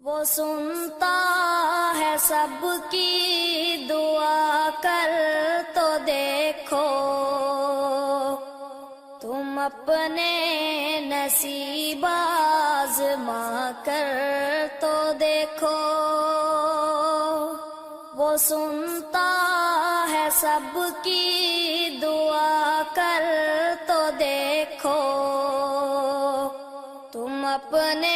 وہ سنتا ہے سب کی دعا، کر تو دیکھو تم اپنے نصیب آزما کر تو دیکھو۔ وہ سنتا ہے سب کی دعا، کر تو دیکھو تم اپنے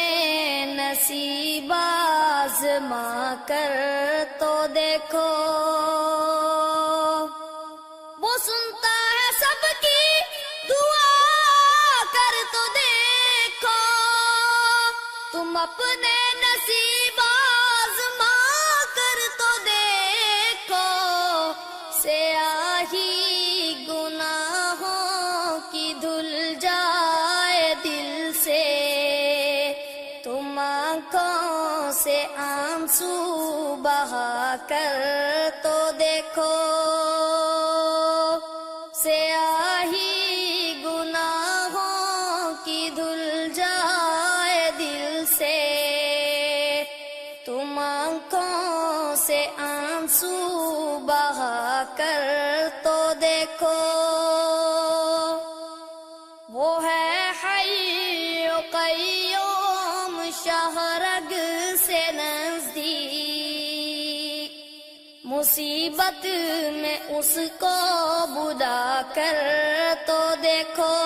نصیب آزما کر تو دیکھو۔ وہ سنتا ہے سب کی دعا، کر تو دیکھو تم اپنے نصیب آزما کر تو دیکھو۔ سیاہی گناہوں کی دھل جائے دل سے، تم آنکھوں سے آنسو بہا کر تو دیکھو۔ سیاہی گناہوں کی دھل جائے دل سے، تم آنکھوں سے آنسو بہا کر تو دیکھو۔ وہ ہے حی و قیوم شہرگ سے نزدیک، مصیبت میں اس کو بلا کر تو دیکھو۔